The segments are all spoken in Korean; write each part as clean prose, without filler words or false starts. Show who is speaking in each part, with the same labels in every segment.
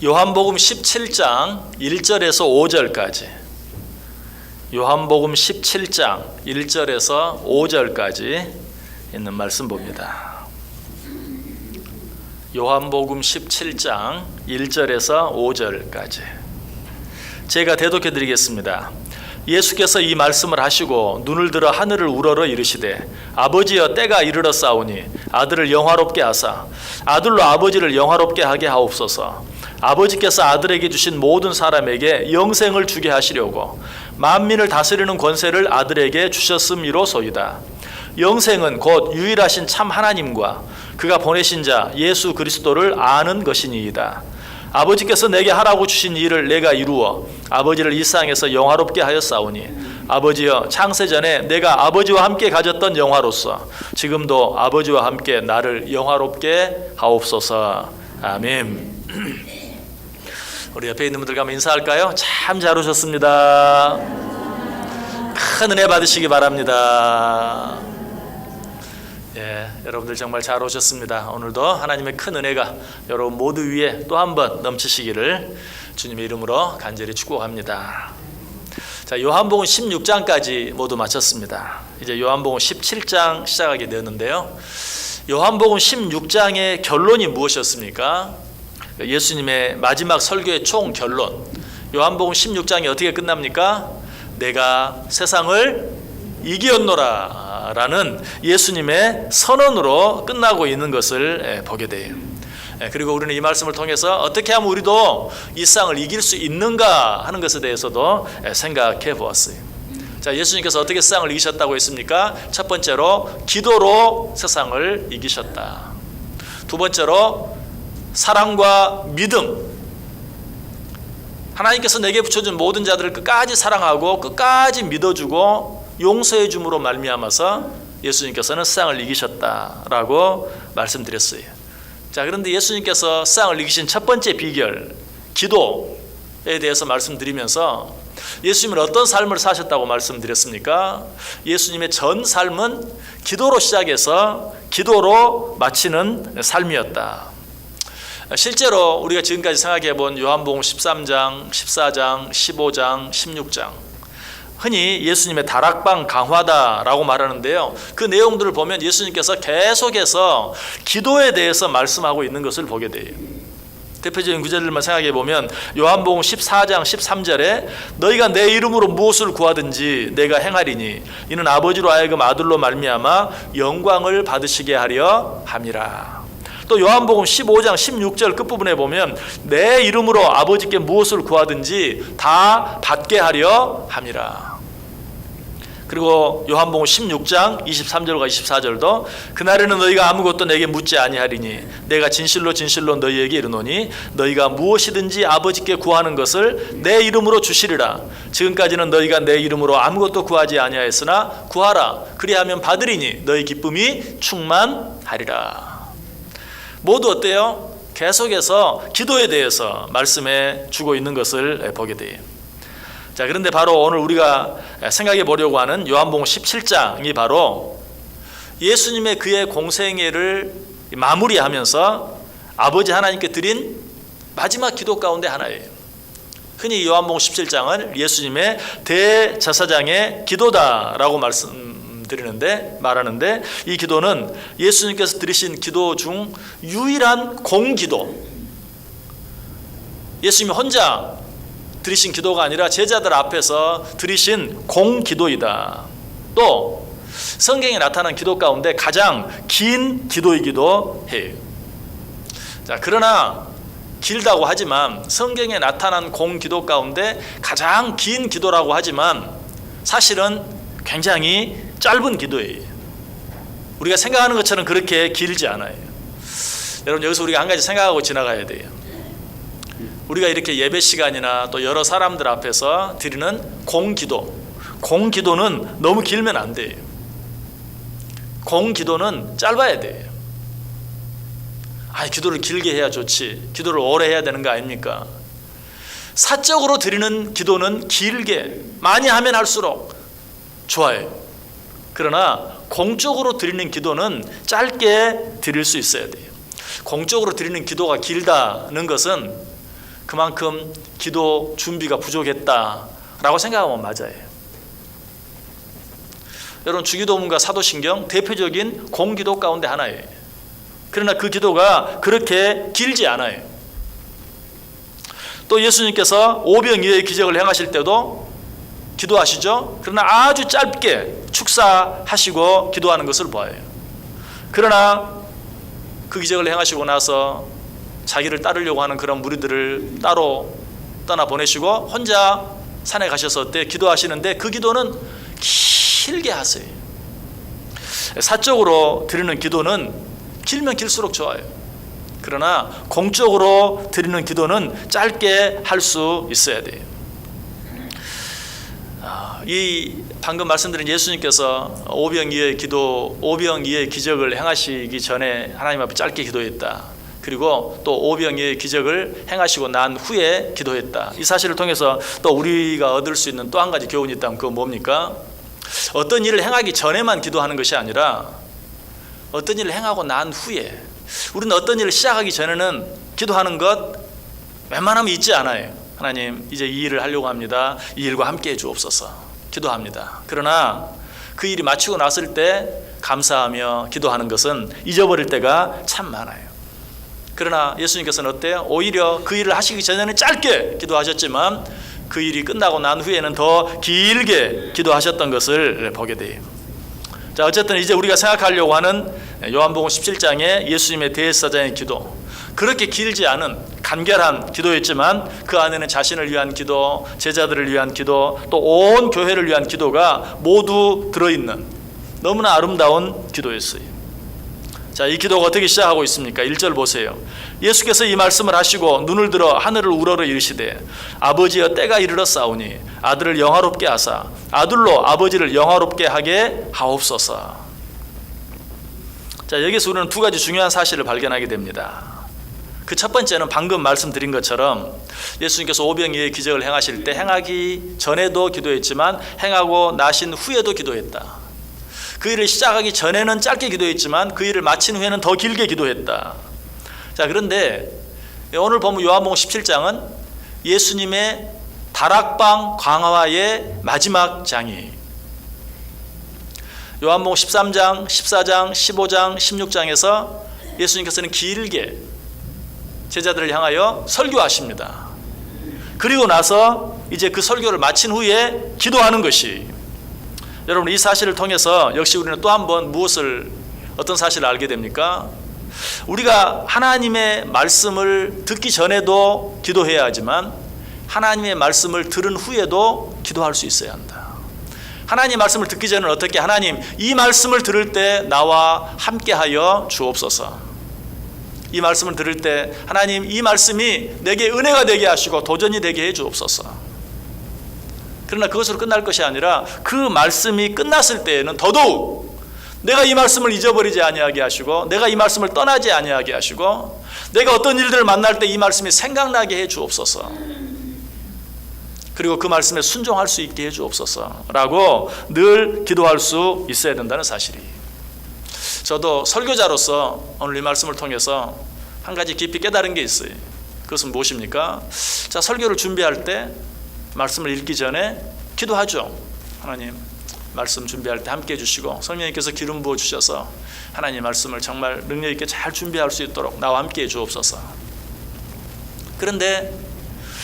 Speaker 1: 요한복음 17장 1절에서 5절까지, 요한복음 17장 1절에서 5절까지 있는 말씀 봅니다. 요한복음 17장 1절에서 5절까지 제가 대독해 드리겠습니다. 예수께서 이 말씀을 하시고 눈을 들어 하늘을 우러러 이르시되 아버지여 때가 이르렀사오니 아들을 영화롭게 하사 아들로 아버지를 영화롭게 하게 하옵소서. 아버지께서 아들에게 주신 모든 사람에게 영생을 주게 하시려고 만민을 다스리는 권세를 아들에게 주셨음이로소이다. 영생은 곧 유일하신 참 하나님과 그가 보내신 자 예수 그리스도를 아는 것이니이다. 아버지께서 내게 하라고 주신 일을 내가 이루어 아버지를 이 세상에서 영화롭게 하였사오니 아버지여 창세전에 내가 아버지와 함께 가졌던 영화로서 지금도 아버지와 함께 나를 영화롭게 하옵소서. 아멘. 우리 옆에 있는 분들 가면 인사할까요? 참 잘 오셨습니다. 큰 은혜 받으시기 바랍니다. 예, 여러분들 정말 잘 오셨습니다. 오늘도 하나님의 큰 은혜가 여러분 모두 위에 또 한 번 넘치시기를 주님의 이름으로 간절히 축복합니다. 자, 요한복음 16장까지 모두 마쳤습니다. 이제 요한복음 17장 시작하게 되었는데요. 요한복음 16장의 결론이 무엇이었습니까? 예수님의 마지막 설교의 총 결론. 요한복음 16장이 어떻게 끝납니까? 내가 세상을 이기었노라 라는 예수님의 선언으로 끝나고 있는 것을 보게 돼요. 그리고 우리는 이 말씀을 통해서 어떻게 하면 우리도 이 세상을 이길 수 있는가 하는 것에 대해서도 생각해 보았어요. 자, 예수님께서 어떻게 세상을 이기셨다고 했습니까? 첫 번째로 기도로 세상을 이기셨다. 두 번째로 사랑과 믿음. 하나님께서 내게 붙여준 모든 자들을 끝까지 사랑하고 끝까지 믿어주고 용서해 줌으로 말미암아서 예수님께서는 세상을 이기셨다라고 말씀드렸어요. 자, 그런데 예수님께서 세상을 이기신 첫 번째 비결, 기도에 대해서 말씀드리면서 예수님은 어떤 삶을 사셨다고 말씀드렸습니까? 예수님의 전 삶은 기도로 시작해서 기도로 마치는 삶이었다. 실제로 우리가 지금까지 생각해 본 요한복음 13장, 14장, 15장, 16장, 흔히 예수님의 다락방 강화다라고 말하는데요. 그 내용들을 보면 예수님께서 계속해서 기도에 대해서 말씀하고 있는 것을 보게 돼요. 대표적인 구절들만 생각해 보면 요한복음 14장 13절에 너희가 내 이름으로 무엇을 구하든지 내가 행하리니 이는 아버지로 하여금 아들로 말미암아 영광을 받으시게 하려 함이라. 또 요한복음 15장 16절 끝부분에 보면 내 이름으로 아버지께 무엇을 구하든지 다 받게 하려 함이라. 그리고 요한복음 16장 23절과 24절도 그날에는 너희가 아무것도 내게 묻지 아니하리니 내가 진실로 진실로 너희에게 이르노니 너희가 무엇이든지 아버지께 구하는 것을 내 이름으로 주시리라. 지금까지는 너희가 내 이름으로 아무것도 구하지 아니하였으나 구하라. 그리하면 받으리니 너희 기쁨이 충만하리라. 모두 어때요? 계속해서 기도에 대해서 말씀해 주고 있는 것을 보게 돼요. 자, 그런데 바로 오늘 우리가 생각해 보려고 하는 요한복음 17장이 바로 예수님의 그의 공생애를 마무리하면서 아버지 하나님께 드린 마지막 기도 가운데 하나예요. 흔히 요한복음 17장은 예수님의 대제사장의 기도다라고 말하는데 이 기도는 예수님께서 드리신 기도 중 유일한 공기도, 예수님이 혼자 드리신 기도가 아니라 제자들 앞에서 드리신 공기도이다. 또 성경에 나타난 기도 가운데 가장 긴 기도이기도 해요. 자, 그러나 길다고 하지만 성경에 나타난 공기도 가운데 가장 긴 기도라고 하지만 사실은 굉장히 짧은 기도예요. 우리가 생각하는 것처럼 그렇게 길지 않아요. 여러분, 여기서 우리가 한 가지 생각하고 지나가야 돼요. 우리가 이렇게 예배 시간이나 또 여러 사람들 앞에서 드리는 공기도는 너무 길면 안 돼요. 공기도는 짧아야 돼요. 기도를 길게 해야 좋지, 기도를 오래 해야 되는 거 아닙니까? 사적으로 드리는 기도는 길게 많이 하면 할수록 좋아요. 그러나 공적으로 드리는 기도는 짧게 드릴 수 있어야 돼요. 공적으로 드리는 기도가 길다는 것은 그만큼 기도 준비가 부족했다라고 생각하면 맞아요. 여러분, 주기도문과 사도신경 대표적인 공기도 가운데 하나예요. 그러나 그 기도가 그렇게 길지 않아요. 또 예수님께서 오병이어의 기적을 행하실 때도 기도하시죠. 그러나 아주 짧게 축사하시고 기도하는 것을 보아요. 그러나 그 기적을 행하시고 나서 자기를 따르려고 하는 그런 무리들을 따로 떠나보내시고 혼자 산에 가셔서 그때 기도하시는데 그 기도는 길게 하세요. 사적으로 드리는 기도는 길면 길수록 좋아요. 그러나 공적으로 드리는 기도는 짧게 할 수 있어야 돼요. 이 방금 말씀드린 예수님께서 오병이어의 기적을 행하시기 전에 하나님 앞에 짧게 기도했다. 그리고 또 오병이어의 기적을 행하시고 난 후에 기도했다. 이 사실을 통해서 또 우리가 얻을 수 있는 또 한 가지 교훈이 있다면 그건 뭡니까? 어떤 일을 행하기 전에만 기도하는 것이 아니라 어떤 일을 행하고 난 후에, 우리는 어떤 일을 시작하기 전에는 기도하는 것 웬만하면 잊지 않아요. 하나님, 이제 이 일을 하려고 합니다. 이 일과 함께 해 주옵소서. 기도합니다. 그러나 그 일이 마치고 났을 때 감사하며 기도하는 것은 잊어버릴 때가 참 많아요. 그러나 예수님께서는 어때요? 오히려 그 일을 하시기 전에는 짧게 기도하셨지만 그 일이 끝나고 난 후에는 더 길게 기도하셨던 것을 보게 돼요. 자, 어쨌든 이제 우리가 생각하려고 하는 요한복음 17장의 예수님의 대제사장의 기도, 그렇게 길지 않은 간결한 기도였지만 그 안에는 자신을 위한 기도, 제자들을 위한 기도, 또 온 교회를 위한 기도가 모두 들어있는 너무나 아름다운 기도였어요. 자, 이 기도가 어떻게 시작하고 있습니까? 1절 보세요. 예수께서 이 말씀을 하시고 눈을 들어 하늘을 우러러 이르시되 아버지여, 때가 이르렀사오니 아들을 영화롭게 하사 아들로 아버지를 영화롭게 하게 하옵소서. 자, 여기서 우리는 두 가지 중요한 사실을 발견하게 됩니다. 그 첫 번째는 방금 말씀드린 것처럼 예수님께서 오병이어의 기적을 행하실 때 행하기 전에도 기도했지만 행하고 나신 후에도 기도했다. 그 일을 시작하기 전에는 짧게 기도했지만 그 일을 마친 후에는 더 길게 기도했다. 자, 그런데 오늘 보면 요한복음 17장은 예수님의 다락방 광화의 마지막 장이에요. 요한복음 13장, 14장, 15장, 16장에서 예수님께서는 길게 제자들을 향하여 설교하십니다. 그리고 나서 이제 그 설교를 마친 후에 기도하는 것이, 여러분, 이 사실을 통해서 역시 우리는 또 한 번 어떤 사실을 알게 됩니까? 우리가 하나님의 말씀을 듣기 전에도 기도해야 하지만 하나님의 말씀을 들은 후에도 기도할 수 있어야 한다. 하나님의 말씀을 듣기 전에는 어떻게, 하나님, 이 말씀을 들을 때 나와 함께하여 주옵소서. 이 말씀을 들을 때 하나님, 이 말씀이 내게 은혜가 되게 하시고 도전이 되게 해 주옵소서. 그러나 그것으로 끝날 것이 아니라 그 말씀이 끝났을 때에는 더더욱 내가 이 말씀을 잊어버리지 아니하게 하시고, 내가 이 말씀을 떠나지 아니하게 하시고, 내가 어떤 일들을 만날 때 이 말씀이 생각나게 해 주옵소서. 그리고 그 말씀에 순종할 수 있게 해 주옵소서라고 늘 기도할 수 있어야 된다는 사실이. 저도 설교자로서 오늘 이 말씀을 통해서 한 가지 깊이 깨달은 게 있어요. 그것은 무엇입니까? 자, 설교를 준비할 때 말씀을 읽기 전에 기도하죠. 하나님, 말씀 준비할 때 함께 해주시고 성령님께서 기름 부어 주셔서 하나님 말씀을 정말 능력 있게 잘 준비할 수 있도록 나와 함께 해 주옵소서. 그런데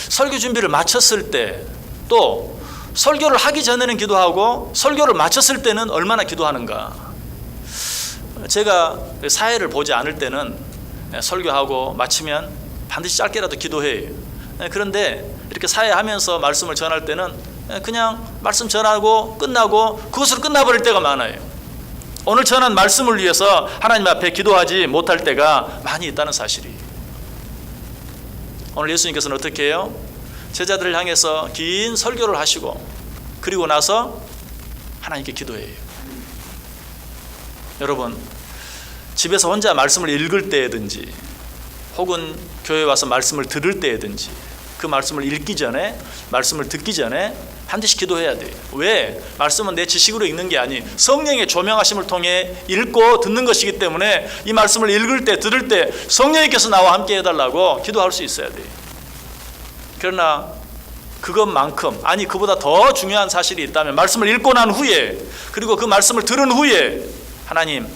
Speaker 1: 설교 준비를 마쳤을 때, 또 설교를 하기 전에는 기도하고 설교를 마쳤을 때는 얼마나 기도하는가. 제가 사회를 보지 않을 때는 설교하고 마치면 반드시 짧게라도 기도해요. 그런데 이렇게 사회하면서 말씀을 전할 때는 그냥 말씀 전하고 끝나고 그것으로 끝나버릴 때가 많아요. 오늘 전한 말씀을 위해서 하나님 앞에 기도하지 못할 때가 많이 있다는 사실이. 오늘 예수님께서는 어떻게 해요? 제자들을 향해서 긴 설교를 하시고 그리고 나서 하나님께 기도해요. 여러분, 집에서 혼자 말씀을 읽을 때든지 혹은 교회 와서 말씀을 들을 때든지 그 말씀을 읽기 전에, 말씀을 듣기 전에 반드시 기도해야 돼요. 왜? 말씀은 내 지식으로 읽는 게 아니 성령의 조명하심을 통해 읽고 듣는 것이기 때문에 이 말씀을 읽을 때, 들을 때 성령님께서 나와 함께 해달라고 기도할 수 있어야 돼요. 그러나 그것만큼, 아니 그보다 더 중요한 사실이 있다면 말씀을 읽고 난 후에, 그리고 그 말씀을 들은 후에 하나님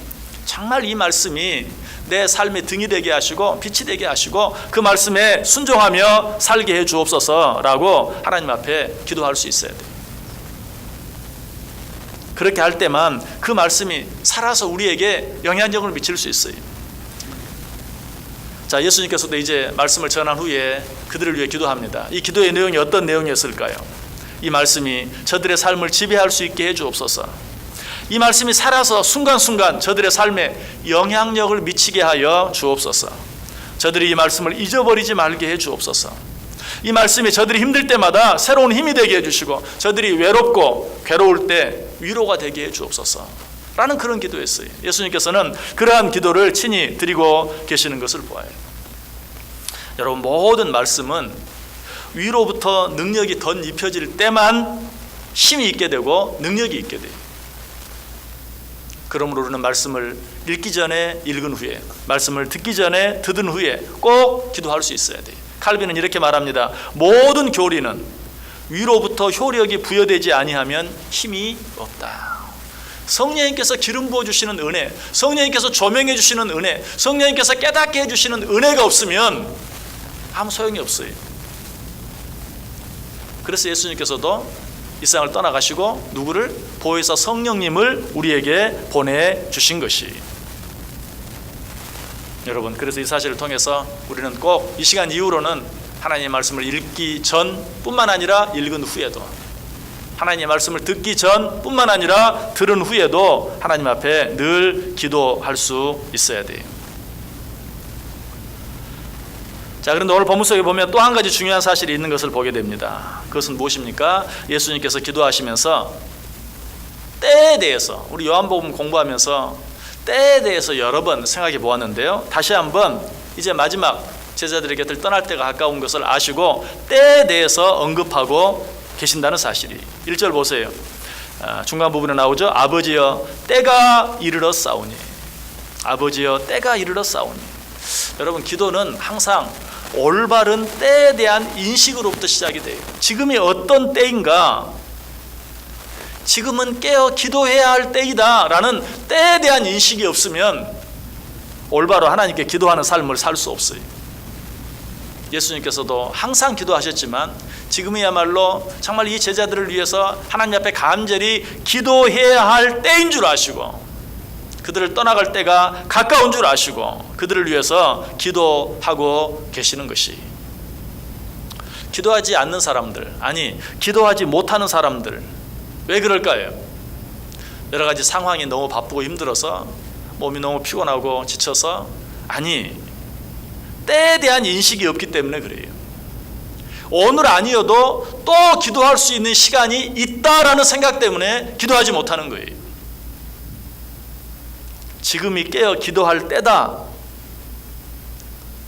Speaker 1: 정말 이 말씀이 내 삶의 등이 되게 하시고 빛이 되게 하시고 그 말씀에 순종하며 살게 해 주옵소서라고 하나님 앞에 기도할 수 있어야 돼요. 그렇게 할 때만 그 말씀이 살아서 우리에게 영향력을 미칠 수 있어요. 자, 예수님께서도 이제 말씀을 전한 후에 그들을 위해 기도합니다. 이 기도의 내용이 어떤 내용이었을까요? 이 말씀이 저들의 삶을 지배할 수 있게 해 주옵소서. 이 말씀이 살아서 순간순간 저들의 삶에 영향력을 미치게 하여 주옵소서. 저들이 이 말씀을 잊어버리지 말게 해 주옵소서. 이 말씀이 저들이 힘들 때마다 새로운 힘이 되게 해주시고 저들이 외롭고 괴로울 때 위로가 되게 해 주옵소서 라는 그런 기도였어요. 예수님께서는 그러한 기도를 친히 드리고 계시는 것을 보아요. 여러분, 모든 말씀은 위로부터 능력이 덧입혀질 때만 힘이 있게 되고 능력이 있게 돼요. 그러므로 우리는 말씀을 읽기 전에 읽은 후에, 말씀을 듣기 전에 들은 후에 꼭 기도할 수 있어야 돼요. 칼빈은 이렇게 말합니다. 모든 교리는 위로부터 효력이 부여되지 아니하면 힘이 없다. 성령님께서 기름 부어주시는 은혜, 성령님께서 조명해 주시는 은혜, 성령님께서 깨닫게 해주시는 은혜가 없으면 아무 소용이 없어요. 그래서 예수님께서도 이 세상을 떠나가시고 누구를? 보혜사 성령님을 우리에게 보내주신 것이. 여러분, 그래서 이 사실을 통해서 우리는 꼭 이 시간 이후로는 하나님의 말씀을 읽기 전뿐만 아니라 읽은 후에도, 하나님의 말씀을 듣기 전뿐만 아니라 들은 후에도 하나님 앞에 늘 기도할 수 있어야 돼요. 자, 그런데 오늘 본문 속에 보면 또 한 가지 중요한 사실이 있는 것을 보게 됩니다. 그것은 무엇입니까? 예수님께서 기도하시면서 때에 대해서, 우리 요한복음 공부하면서 때에 대해서 여러 번 생각해 보았는데요, 다시 한번 이제 마지막 제자들의 곁을 떠날 때가 가까운 것을 아시고 때에 대해서 언급하고 계신다는 사실이. 1절 보세요. 중간 부분에 나오죠. 아버지여 때가 이르러 싸우니. 아버지여 때가 이르러 싸우니. 여러분, 기도는 항상 올바른 때에 대한 인식으로부터 시작이 돼요. 지금이 어떤 때인가, 지금은 깨어 기도해야 할 때이다 라는 때에 대한 인식이 없으면 올바로 하나님께 기도하는 삶을 살 수 없어요. 예수님께서도 항상 기도하셨지만 지금이야말로 정말 이 제자들을 위해서 하나님 앞에 간절히 기도해야 할 때인 줄 아시고, 그들을 떠나갈 때가 가까운 줄 아시고 그들을 위해서 기도하고 계시는 것이. 기도하지 않는 사람들, 아니 기도하지 못하는 사람들, 왜 그럴까요? 여러 가지 상황이 너무 바쁘고 힘들어서, 몸이 너무 피곤하고 지쳐서, 아니 때에 대한 인식이 없기 때문에 그래요. 오늘 아니어도 또 기도할 수 있는 시간이 있다라는 생각 때문에 기도하지 못하는 거예요. 지금이 깨어 기도할 때다,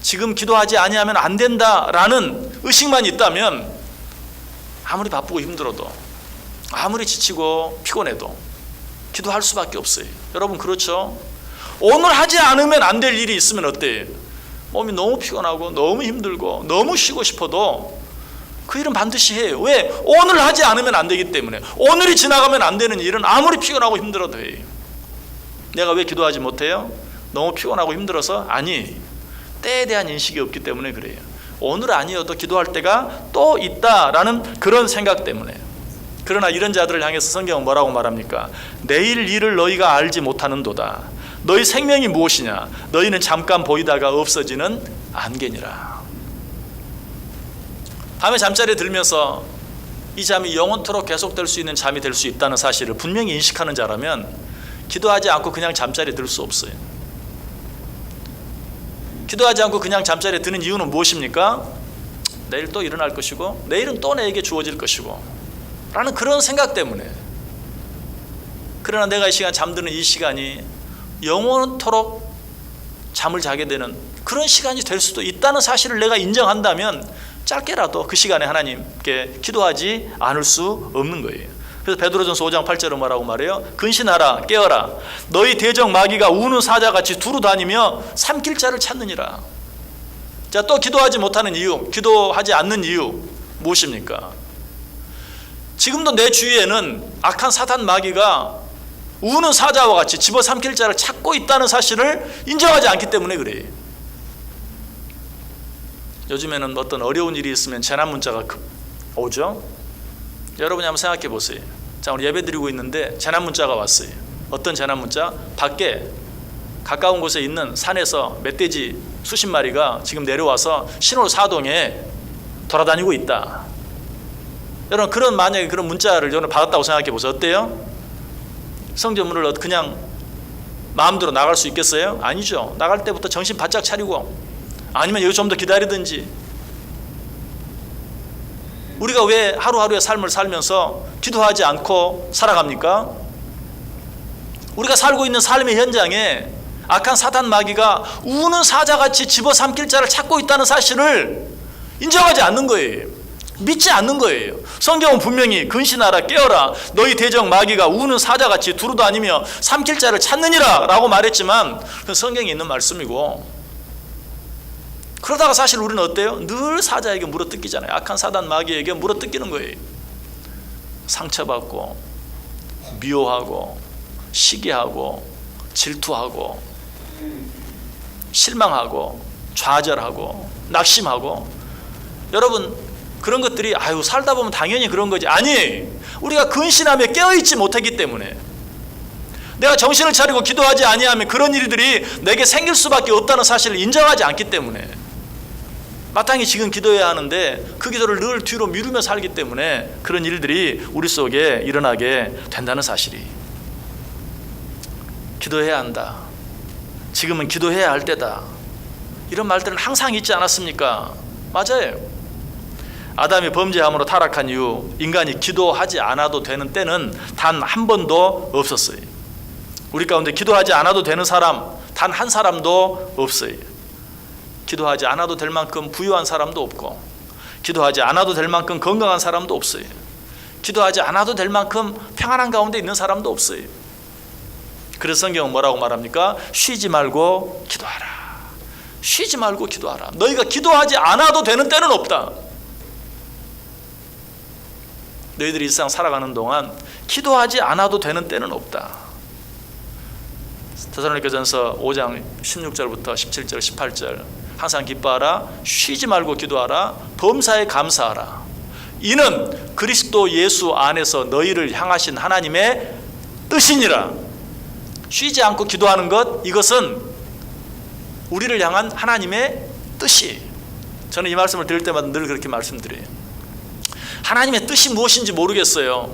Speaker 1: 지금 기도하지 아니하면 안 된다라는 의식만 있다면 아무리 바쁘고 힘들어도, 아무리 지치고 피곤해도 기도할 수밖에 없어요. 여러분, 그렇죠? 오늘 하지 않으면 안 될 일이 있으면 어때요? 몸이 너무 피곤하고 너무 힘들고 너무 쉬고 싶어도 그 일은 반드시 해요. 왜? 오늘 하지 않으면 안 되기 때문에. 오늘이 지나가면 안 되는 일은 아무리 피곤하고 힘들어도 해요. 내가 왜 기도하지 못해요? 너무 피곤하고 힘들어서? 아니, 때에 대한 인식이 없기 때문에 그래요. 오늘 아니어도 기도할 때가 또 있다라는 그런 생각 때문에. 그러나 이런 자들을 향해서 성경은 뭐라고 말합니까? 내일 일을 너희가 알지 못하는도다. 너희 생명이 무엇이냐? 너희는 잠깐 보이다가 없어지는 안개니라. 밤에 잠자리에 들면서 이 잠이 영원토록 계속될 수 있는 잠이 될 수 있다는 사실을 분명히 인식하는 자라면 기도하지 않고 그냥 잠자리에 들 수 없어요. 기도하지 않고 그냥 잠자리에 드는 이유는 무엇입니까? 내일 또 일어날 것이고 내일은 또 내게 주어질 것이고 라는 그런 생각 때문에. 그러나 내가 이 시간 잠드는 이 시간이 영원토록 잠을 자게 되는 그런 시간이 될 수도 있다는 사실을 내가 인정한다면 짧게라도 그 시간에 하나님께 기도하지 않을 수 없는 거예요. 그래서 베드로전서 5장 8절은 뭐라고 말해요? 근신하라, 깨어라. 너희 대적 마귀가 우는 사자같이 두루 다니며 삼킬 자를 찾느니라. 자, 또 기도하지 못하는 이유, 기도하지 않는 이유 무엇입니까? 지금도 내 주위에는 악한 사탄 마귀가 우는 사자와 같이 집어삼킬 자를 찾고 있다는 사실을 인정하지 않기 때문에 그래요. 요즘에는 어떤 어려운 일이 있으면 재난 문자가 오죠. 여러분이 한번 생각해 보세요. 자, 우리 예배 드리고 있는데 재난 문자가 왔어요. 어떤 재난 문자? 밖에 가까운 곳에 있는 산에서 멧돼지 수십 마리가 지금 내려와서 신홀사동에 돌아다니고 있다. 여러분, 만약에 그런 문자를 저는 받았다고 생각해 보세요. 어때요? 성전문을 그냥 마음대로 나갈 수 있겠어요? 아니죠. 나갈 때부터 정신 바짝 차리고, 아니면 여기 좀 더 기다리든지. 우리가 왜 하루하루의 삶을 살면서 기도하지 않고 살아갑니까? 우리가 살고 있는 삶의 현장에 악한 사탄 마귀가 우는 사자같이 집어삼킬 자를 찾고 있다는 사실을 인정하지 않는 거예요. 믿지 않는 거예요. 성경은 분명히 근신하라, 깨어라, 너희 대적 마귀가 우는 사자같이 두루다니며 삼킬 자를 찾느니라 라고 말했지만 그건 성경에 있는 말씀이고, 그러다가 사실 우리는 어때요? 늘 사자에게 물어뜯기잖아요. 악한 사단 마귀에게 물어뜯기는 거예요. 상처받고 미워하고 시기하고 질투하고 실망하고 좌절하고 낙심하고. 여러분, 그런 것들이 살다 보면 당연히 그런 거지. 아니, 우리가 근신하며 깨어있지 못하기 때문에, 내가 정신을 차리고 기도하지 아니하면 그런 일들이 내게 생길 수밖에 없다는 사실을 인정하지 않기 때문에, 마땅히 지금 기도해야 하는데 그 기도를 늘 뒤로 미루며 살기 때문에 그런 일들이 우리 속에 일어나게 된다는 사실이. 기도해야 한다, 지금은 기도해야 할 때다, 이런 말들은 항상 있지 않았습니까? 맞아요. 아담이 범죄함으로 타락한 이후 인간이 기도하지 않아도 되는 때는 단 한 번도 없었어요. 우리 가운데 기도하지 않아도 되는 사람 단 한 사람도 없어요. 기도하지 않아도 될 만큼 부유한 사람도 없고, 기도하지 않아도 될 만큼 건강한 사람도 없어요. 기도하지 않아도 될 만큼 평안한 가운데 있는 사람도 없어요. 그래서 성경은 뭐라고 말합니까? 쉬지 말고 기도하라. 쉬지 말고 기도하라. 너희가 기도하지 않아도 되는 때는 없다. 너희들이 이 세상 살아가는 동안 기도하지 않아도 되는 때는 없다. 데살로니가전서 5장 16절부터 17절 18절, 항상 기뻐하라, 쉬지 말고 기도하라, 범사에 감사하라. 이는 그리스도 예수 안에서 너희를 향하신 하나님의 뜻이니라. 쉬지 않고 기도하는 것, 이것은 우리를 향한 하나님의 뜻이. 저는 이 말씀을 드릴 때마다 늘 그렇게 말씀드려요. 하나님의 뜻이 무엇인지 모르겠어요.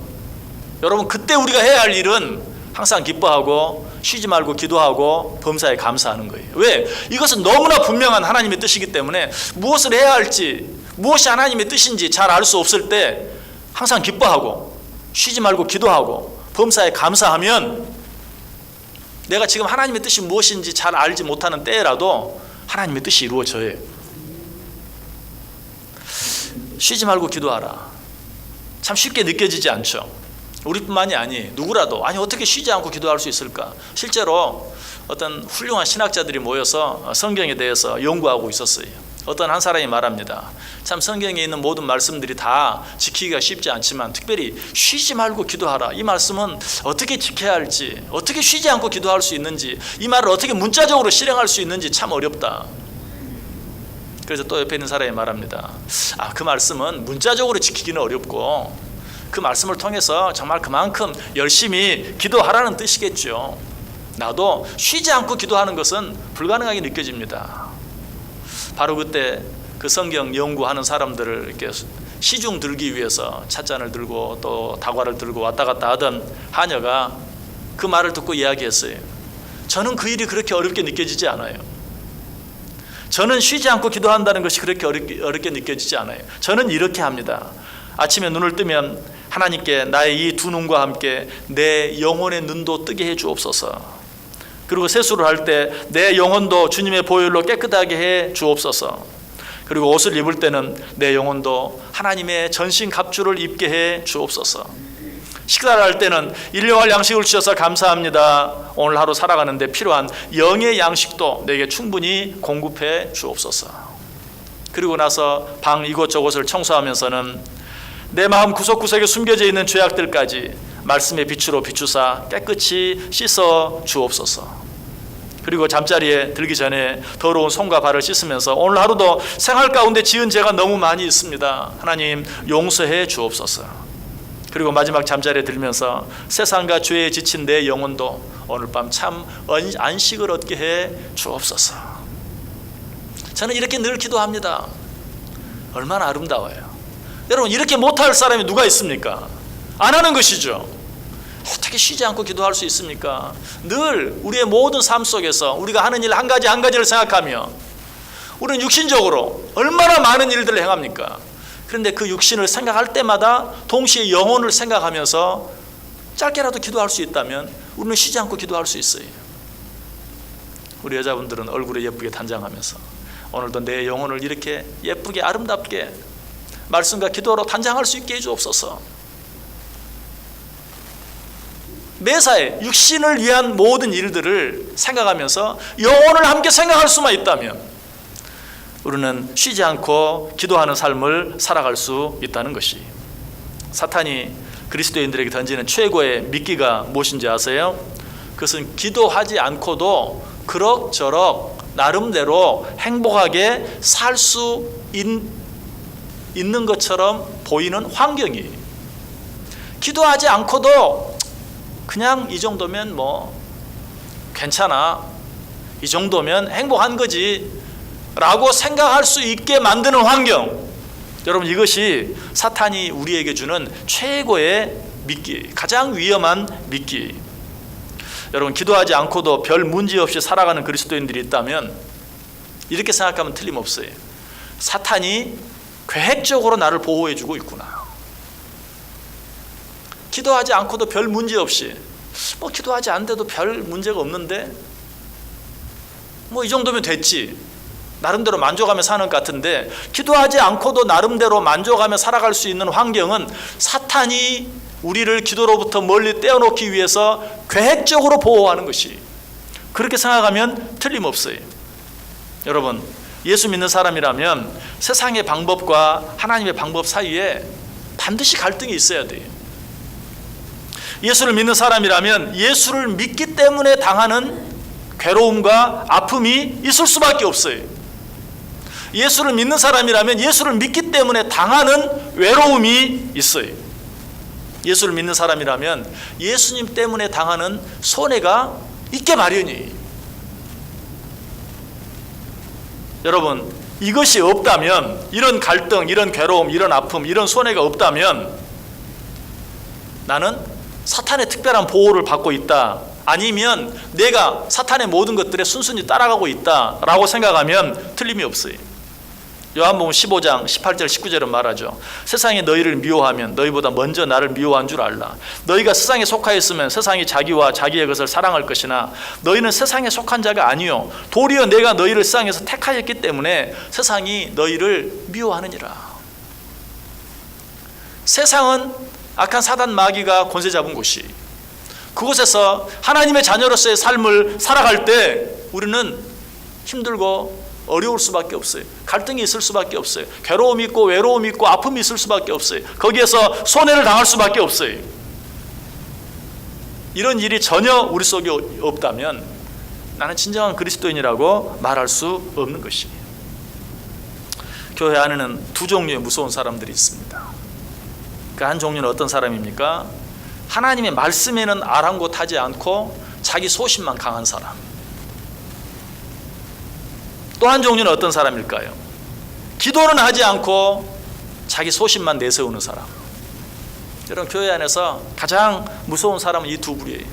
Speaker 1: 여러분, 그때 우리가 해야 할 일은 항상 기뻐하고 쉬지 말고 기도하고 범사에 감사하는 거예요. 왜? 이것은 너무나 분명한 하나님의 뜻이기 때문에 무엇을 해야 할지, 무엇이 하나님의 뜻인지 잘 알 수 없을 때 항상 기뻐하고 쉬지 말고 기도하고 범사에 감사하면, 내가 지금 하나님의 뜻이 무엇인지 잘 알지 못하는 때라도 하나님의 뜻이 이루어져요. 쉬지 말고 기도하라. 참 쉽게 느껴지지 않죠. 우리뿐만이 아니 누구라도, 어떻게 쉬지 않고 기도할 수 있을까? 실제로 어떤 훌륭한 신학자들이 모여서 성경에 대해서 연구하고 있었어요. 어떤 한 사람이 말합니다. 참 성경에 있는 모든 말씀들이 다 지키기가 쉽지 않지만 특별히 쉬지 말고 기도하라, 이 말씀은 어떻게 지켜야 할지, 어떻게 쉬지 않고 기도할 수 있는지, 이 말을 어떻게 문자적으로 실행할 수 있는지 참 어렵다. 그래서 또 옆에 있는 사람이 말합니다. 그 말씀은 문자적으로 지키기는 어렵고 그 말씀을 통해서 정말 그만큼 열심히 기도하라는 뜻이겠죠. 나도 쉬지 않고 기도하는 것은 불가능하게 느껴집니다. 바로 그때 그 성경 연구하는 사람들을 이렇게 시중 들기 위해서 찻잔을 들고 또 다과를 들고 왔다 갔다 하던 하녀가 그 말을 듣고 이야기했어요. 저는 그 일이 그렇게 어렵게 느껴지지 않아요. 저는 쉬지 않고 기도한다는 것이 그렇게 어렵게 느껴지지 않아요. 저는 이렇게 합니다. 아침에 눈을 뜨면 하나님께 나의 이 두 눈과 함께 내 영혼의 눈도 뜨게 해 주옵소서. 그리고 세수를 할 때 내 영혼도 주님의 보혈로 깨끗하게 해 주옵소서. 그리고 옷을 입을 때는 내 영혼도 하나님의 전신 갑주를 입게 해 주옵소서. 식사를 할 때는 일용할 양식을 주셔서 감사합니다. 오늘 하루 살아가는데 필요한 영의 양식도 내게 충분히 공급해 주옵소서. 그리고 나서 방 이곳저곳을 청소하면서는 내 마음 구석구석에 숨겨져 있는 죄악들까지 말씀의 빛으로 비추사 깨끗이 씻어 주옵소서. 그리고 잠자리에 들기 전에 더러운 손과 발을 씻으면서 오늘 하루도 생활 가운데 지은 죄가 너무 많이 있습니다. 하나님 용서해 주옵소서. 그리고 마지막 잠자리에 들면서 세상과 죄에 지친 내 영혼도 오늘 밤 참 안식을 얻게 해 주옵소서. 저는 이렇게 늘 기도합니다. 얼마나 아름다워요. 여러분, 이렇게 못할 사람이 누가 있습니까? 안 하는 것이죠. 어떻게 쉬지 않고 기도할 수 있습니까? 늘 우리의 모든 삶 속에서 우리가 하는 일 한 가지를 생각하며 우리는 육신적으로 얼마나 많은 일들을 행합니까? 그런데 그 육신을 생각할 때마다 동시에 영혼을 생각하면서 짧게라도 기도할 수 있다면 우리는 쉬지 않고 기도할 수 있어요. 우리 여자분들은 얼굴에 예쁘게 단장하면서 오늘도 내 영혼을 이렇게 예쁘게 아름답게 말씀과 기도로 단장할 수 있게 해주옵소서. 매사에 육신을 위한 모든 일들을 생각하면서 영혼을 함께 생각할 수만 있다면 우리는 쉬지 않고 기도하는 삶을 살아갈 수 있다는 것이, 사탄이 그리스도인들에게 던지는 최고의 미끼가 무엇인지 아세요? 그것은 기도하지 않고도 그럭저럭 나름대로 행복하게 살 수 있는 것처럼 보이는 환경이에요. 기도하지 않고도 그냥 이 정도면 뭐 괜찮아, 이 정도면 행복한 거지 라고 생각할 수 있게 만드는 환경, 여러분 이것이 사탄이 우리에게 주는 최고의 미끼, 가장 위험한 미끼. 여러분, 기도하지 않고도 별 문제 없이 살아가는 그리스도인들이 있다면 이렇게 생각하면 틀림없어요. 사탄이 계획적으로 나를 보호해주고 있구나. 기도하지 않고도 별 문제 없이, 뭐 기도하지 않는데도 별 문제가 없는데 뭐 이 정도면 됐지, 나름대로 만족하며 사는 것 같은데, 기도하지 않고도 나름대로 만족하며 살아갈 수 있는 환경은 사탄이 우리를 기도로부터 멀리 떼어놓기 위해서 계획적으로 보호하는 것이, 그렇게 생각하면 틀림없어요. 여러분, 예수 믿는 사람이라면 세상의 방법과 하나님의 방법 사이에 반드시 갈등이 있어야 돼요. 예수를 믿는 사람이라면 예수를 믿기 때문에 당하는 괴로움과 아픔이 있을 수밖에 없어요. 예수를 믿는 사람이라면 예수를 믿기 때문에 당하는 외로움이 있어요. 예수를 믿는 사람이라면 예수님 때문에 당하는 손해가 있게 마련이에요. 여러분, 이것이 없다면, 이런 갈등, 이런 괴로움, 이런 아픔, 이런 손해가 없다면 나는 사탄의 특별한 보호를 받고 있다, 아니면 내가 사탄의 모든 것들에 순순히 따라가고 있다라고 생각하면 틀림이 없어요. 요한복음 15장 18절 19절은 말하죠. 세상이 너희를 미워하면 너희보다 먼저 나를 미워한 줄 알라. 너희가 세상에 속하였으면 세상이 자기와 자기의 것을 사랑할 것이나 너희는 세상에 속한 자가 아니요 도리어 내가 너희를 세상에서 택하였기 때문에 세상이 너희를 미워하느니라. 세상은 악한 사단 마귀가 권세 잡은 곳이, 그곳에서 하나님의 자녀로서의 삶을 살아갈 때 우리는 힘들고 어려울 수밖에 없어요. 갈등이 있을 수밖에 없어요. 괴로움이 있고 외로움이 있고 아픔이 있을 수밖에 없어요. 거기에서 손해를 당할 수밖에 없어요. 이런 일이 전혀 우리 속에 없다면 나는 진정한 그리스도인이라고 말할 수 없는 것이에요. 교회 안에는 두 종류의 무서운 사람들이 있습니다. 그 한 종류는 어떤 사람입니까? 하나님의 말씀에는 아랑곳하지 않고 자기 소신만 강한 사람. 또 한 종류는 어떤 사람일까요? 기도는 하지 않고 자기 소신만 내세우는 사람. 여러분, 교회 안에서 가장 무서운 사람은 이 두 부류예요.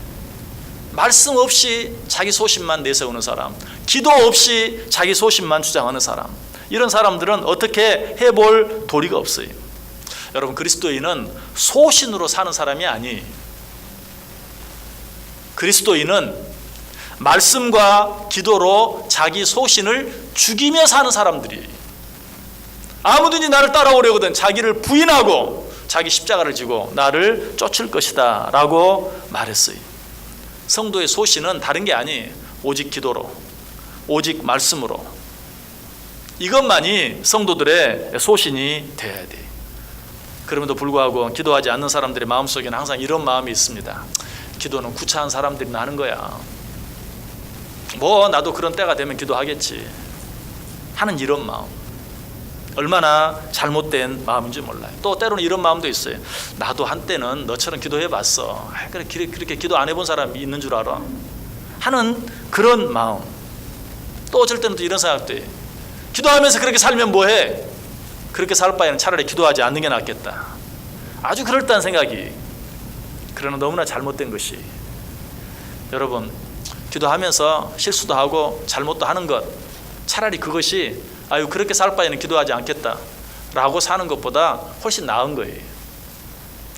Speaker 1: 말씀 없이 자기 소신만 내세우는 사람, 기도 없이 자기 소신만 주장하는 사람. 이런 사람들은 어떻게 해볼 도리가 없어요. 여러분, 그리스도인은 소신으로 사는 사람이 아니에요. 그리스도인은 말씀과 기도로 자기 소신을 죽이며 사는 사람들이, 아무든지 나를 따라오려거든 자기를 부인하고 자기 십자가를 지고 나를 쫓을 것이다 라고 말했어요. 성도의 소신은 다른 게 아니에요. 오직 기도로, 오직 말씀으로, 이것만이 성도들의 소신이 돼야 돼. 그럼에도 불구하고 기도하지 않는 사람들의 마음속에는 항상 이런 마음이 있습니다. 기도는 구차한 사람들이나 하는 거야. 뭐 나도 그런 때가 되면 기도하겠지 하는 이런 마음. 얼마나 잘못된 마음인지 몰라요. 또 때로는 이런 마음도 있어요. 나도 한때는 너처럼 기도해봤어. 그래, 그렇게 기도 안 해본 사람이 있는 줄 알아? 하는 그런 마음. 또 어쩔 때는 또 이런 생각도 해요. 기도하면서 그렇게 살면 뭐해? 그렇게 살 바에는 차라리 기도하지 않는 게 낫겠다. 아주 그럴듯한 생각이. 그러나 너무나 잘못된 것이, 여러분, 기도하면서 실수도 하고 잘못도 하는 것, 차라리 그것이 아유 그렇게 살 바에는 기도하지 않겠다 라고 사는 것보다 훨씬 나은 거예요.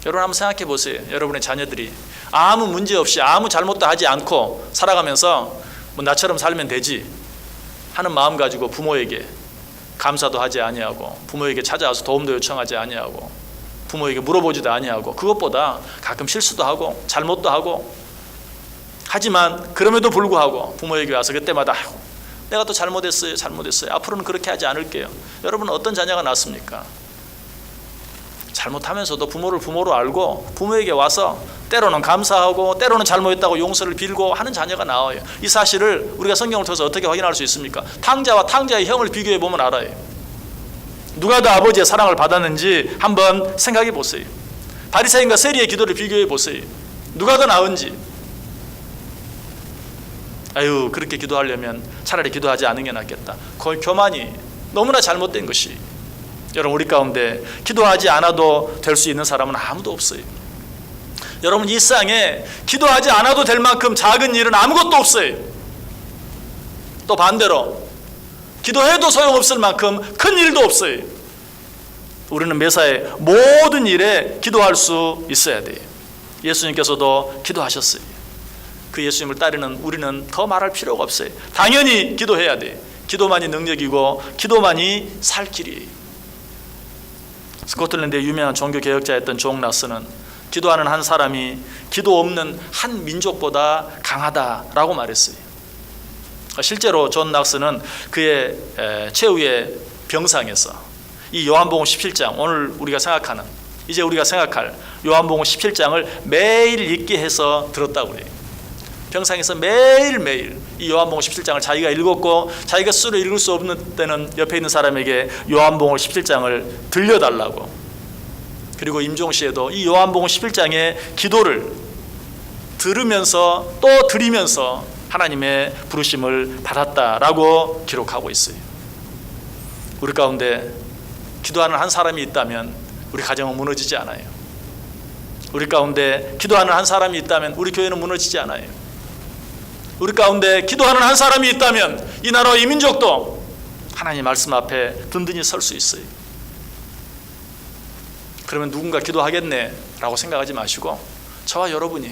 Speaker 1: 여러분 한번 생각해 보세요. 여러분의 자녀들이 아무 문제 없이 아무 잘못도 하지 않고 살아가면서 뭐 나처럼 살면 되지 하는 마음 가지고 부모에게 감사도 하지 아니하고, 부모에게 찾아와서 도움도 요청하지 아니하고, 부모에게 물어보지도 아니하고, 그것보다 가끔 실수도 하고 잘못도 하고, 하지만 그럼에도 불구하고 부모에게 와서 그때마다 내가 또 잘못했어요. 앞으로는 그렇게 하지 않을게요. 여러분은 어떤 자녀가 낳습니까? 잘못하면서도 부모를 부모로 알고 부모에게 와서 때로는 감사하고 때로는 잘못했다고 용서를 빌고 하는 자녀가 나와요. 이 사실을 우리가 성경을 통해서 어떻게 확인할 수 있습니까? 탕자와 탕자의 형을 비교해 보면 알아요. 누가 더 아버지의 사랑을 받았는지 한번 생각해 보세요. 바리새인과 세리의 기도를 비교해 보세요. 누가 더 나은지. 아유 그렇게 기도하려면 차라리 기도하지 않는 게 낫겠다. 그 교만이 너무나 잘못된 것이, 여러분 우리 가운데 기도하지 않아도 될 수 있는 사람은 아무도 없어요. 여러분 이 세상에 기도하지 않아도 될 만큼 작은 일은 아무것도 없어요. 또 반대로 기도해도 소용없을 만큼 큰 일도 없어요. 우리는 매사에 모든 일에 기도할 수 있어야 돼요. 예수님께서도 기도하셨어요. 그 예수님을 따르는 우리는 더 말할 필요가 없어요. 당연히 기도해야 돼. 기도만이 능력이고 기도만이 살 길이에요. 스코틀랜드의 유명한 종교개혁자였던 존 낙스는 기도하는 한 사람이 기도 없는 한 민족보다 강하다라고 말했어요. 실제로 존 낙스는 그의 최후의 병상에서 이 요한복음 17장, 오늘 우리가 생각하는, 이제 우리가 생각할 요한복음 17장을 매일 읽게 해서 들었다고 그래요. 병상에서 매일매일 이 요한복음 17장을 자기가 읽었고, 자기가 스스로 읽을 수 없는 때는 옆에 있는 사람에게 요한복음 17장을 들려달라고. 그리고 임종시에도 이 요한복음 11장의 기도를 들으면서 또 드리면서 하나님의 부르심을 받았다라고 기록하고 있어요. 우리 가운데 기도하는 한 사람이 있다면 우리 가정은 무너지지 않아요. 우리 가운데 기도하는 한 사람이 있다면 우리 교회는 무너지지 않아요. 우리 가운데 기도하는 한 사람이 있다면 이 나라와 이 민족도 하나님 말씀 앞에 든든히 설 수 있어요. 그러면 누군가 기도하겠네 라고 생각하지 마시고, 저와 여러분이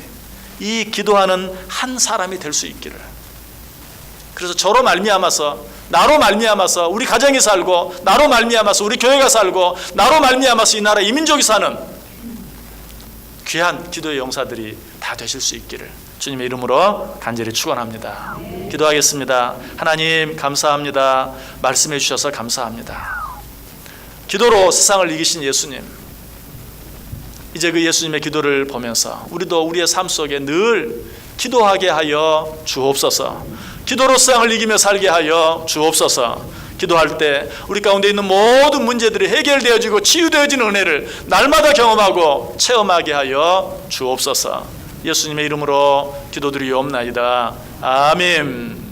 Speaker 1: 이 기도하는 한 사람이 될 수 있기를, 그래서 저로 말미암아서, 나로 말미암아서 우리 가정이 살고, 나로 말미암아서 우리 교회가 살고, 나로 말미암아서 이 나라 이 민족이 사는 귀한 기도의 용사들이 다 되실 수 있기를 주님의 이름으로 간절히 축원합니다. 기도하겠습니다. 하나님 감사합니다. 말씀해 주셔서 감사합니다. 기도로 세상을 이기신 예수님, 이제 그 예수님의 기도를 보면서 우리도 우리의 삶 속에 늘 기도하게 하여 주옵소서. 기도로 세상을 이기며 살게 하여 주옵소서. 기도할 때 우리 가운데 있는 모든 문제들이 해결되어지고 치유되어지는 은혜를 날마다 경험하고 체험하게 하여 주옵소서. 예수님의 이름으로 기도드리옵나이다. 아멘.